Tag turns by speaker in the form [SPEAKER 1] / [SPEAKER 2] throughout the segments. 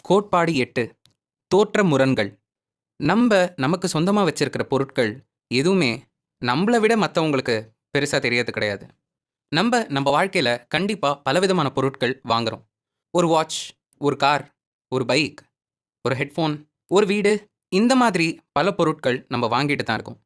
[SPEAKER 1] கோட்பாடு 8 தோற்ற முரண்கள். நமக்கு சொந்தமா வச்சிருக்கிற பொருட்கள் எதுவுமே நம்மள விட மத்தவங்களுக்கு பெருசா தெரியறது கிடையாது. நம்ம வாழ்க்கையில கண்டிப்பா பலவிதமான பொருட்கள் வாங்குறோம். ஒரு வாட்ச், ஒரு கார், ஒரு பைக், ஒரு ஹெட்ஃபோன், ஒரு வீடு, இந்த மாதிரி பல பொருட்கள் நம்ம வாங்கிட்டு தான் இருக்கோம்.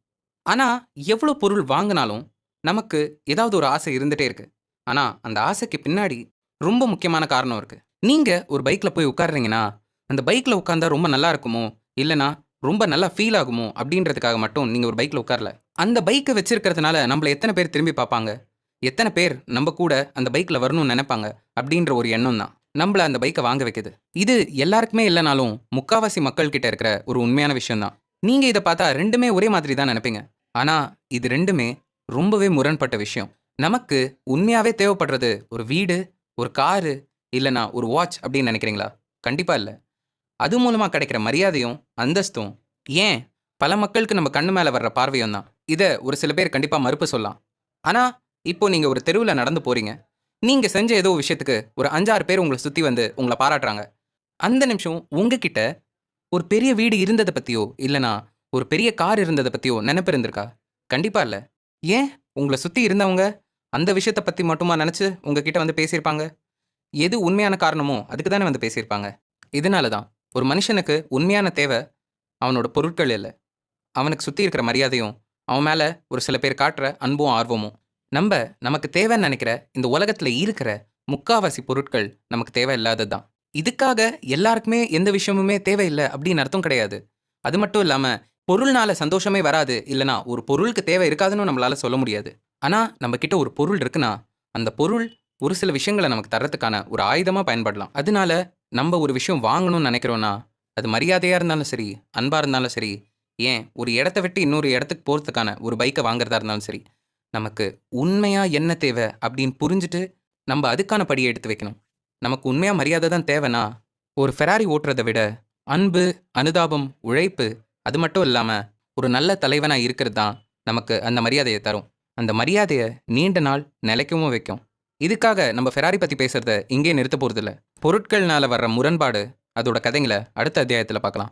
[SPEAKER 1] ஆனா, எவ்வளோ பொருள் வாங்குனாலும் நமக்கு ஏதாவது ஒரு ஆசை இருந்துட்டே இருக்கு. ஆனா, அந்த ஆசைக்கு பின்னாடி ரொம்ப முக்கியமான காரணம் இருக்கு. நீங்க ஒரு பைக்ல போய் உட்கார்றீங்கன்னா, அந்த பைக்ல உட்கார்ந்தா ரொம்ப நல்லா இருக்குமோ, இல்லன்னா ரொம்ப நல்லா ஃபீல் ஆகுமோ அப்படின்றதுக்காக மட்டும் நீங்க ஒரு பைக்ல உட்காரல. அந்த பைக்க வச்சிருக்கிறதுனால நம்மள எத்தன பேர் திரும்பி பார்ப்பாங்க? எத்தன பேர் நம்ப கூட அந்த பைக்ல வரணும்னு நெனைப்பாங்க? அப்படின்ற ஒரு எண்ணம் தான் நம்மள அந்த பைக்க வாங்க வைக்குது. இது எல்லாருக்குமே இல்லனாலும், முக்காவாசி மக்கள் கிட்ட இருக்கிற ஒரு உண்மையான விஷயம் தான். நீங்க இத பார்த்தா 2மே ஒரே மாதிரி தான் நெனைப்பீங்க. ஆனா, இது 2மே ரொம்பவே முரண்பட்ட விஷயம். நமக்கு உண்மையாவே தேவைப்படுறது ஒரு வீடு, ஒரு காரு, இல்லன்னா ஒரு வாட்ச் அப்படின்னு நெனைக்கிறீங்களா? கண்டிப்பா இல்ல. அது மூலமா கிடைக்கிற மரியாதையும், அந்தஸ்தும், ஏன் பல மக்களுக்கு நம்ம கண்ணு மேல வர்ற பார்வையும் தான். இத ஒரு சில பேர் கண்டிப்பா மறுப்பு சொல்லலாம். ஆனா, இப்போ நீங்க ஒரு தெருவுல நடந்து போறீங்க. நீங்க செஞ்ச ஏதோ ஒரு விஷயத்துக்கு ஒரு 5, 6 பேர் உங்கள சுத்தி வந்து உங்கள பாராட்டுறாங்க. அந்த நிமிஷம் உங்ககிட்ட ஒரு பெரிய வீடு இருந்தத பத்தியோ, இல்லன்னா ஒரு பெரிய கார் இருந்தத பத்தியோ நெனப்பு இருந்திருக்கா? கண்டிப்பா இல்ல. ஏன்? உங்கள சுத்தி இருந்தவங்க அந்த விஷயத்த பத்தி மட்டுமா நெனச்சு உங்ககிட்ட வந்து பேசியிருப்பாங்க? எது உண்மையான காரணமோ அதுக்கு தானே வந்து பேசியிருப்பாங்க. இதனால தான் ஒரு மனுஷனுக்கு உண்மையான தேவை அவனோட பொருட்கள் இல்ல. அவனுக்கு சுத்தி இருக்கிற மரியாதையும், அவன் மேல ஒரு சில பேர் காட்டுற அன்பும், ஆர்வமும். நமக்கு தேவைன்னு நெனைக்கிற இந்த உலகத்துல இருக்கிற முக்காவாசி பொருட்கள் நமக்கு தேவை இல்லாதது தான். இதுக்காக எல்லாருக்குமே எந்த விஷயமுமே தேவையில்ல அப்படின்னு அர்த்தம் கிடையாது. அது மட்டும் இல்லாம, பொருள்னால சந்தோஷமே வராது, இல்லன்னா ஒரு பொருளுக்கு தேவை இருக்காதுன்னு நம்மளால சொல்ல முடியாது. ஆனா, நம்ம கிட்ட ஒரு பொருள் இருக்குன்னா, அந்த பொருள் ஒரு சில விஷயங்கள நமக்கு தர்றதுக்கான ஒரு ஆயுதமா பயன்படலாம். அதனால நம்ப ஒரு விஷயம் வாங்கணும்னு நெனைக்கிறோம்னா, அது மரியாதையா இருந்தாலும் சரி, அன்பா இருந்தாலும் சரி, ஏன் ஒரு இடத்த விட்டு இன்னொரு இடத்துக்கு போறதுக்கான ஒரு பைக்க வாங்குறதா இருந்தாலும் சரி, நமக்கு உண்மையா என்ன தேவை அப்படின்னு புரிஞ்சுட்டு, நம்ப அதுக்கான படிய எடுத்து வைக்கணும். நமக்கு உண்மையா மரியாதை தான் தேவைன்னா, ஒரு ஃபெராரி ஓட்டுறத விட, அன்பு, அனுதாபம், உழைப்பு, அது மட்டும் இல்லாம, ஒரு நல்ல தலைவனா இருக்கிறது தான் நமக்கு அந்த மரியாதைய தரும். அந்த மரியாதைய நீண்ட நாள் நிலைக்கவும் வைக்கும். இதுக்காக நம்ம ஃபெராரி பத்தி பேசுறத இங்கேயே நிறுத்தப் போறதில்ல. பொருட்கள்னால வர்ற முரண்பாடு, அதோட கதைங்கள அடுத்த அத்தியாயத்துல பார்க்கலாம்.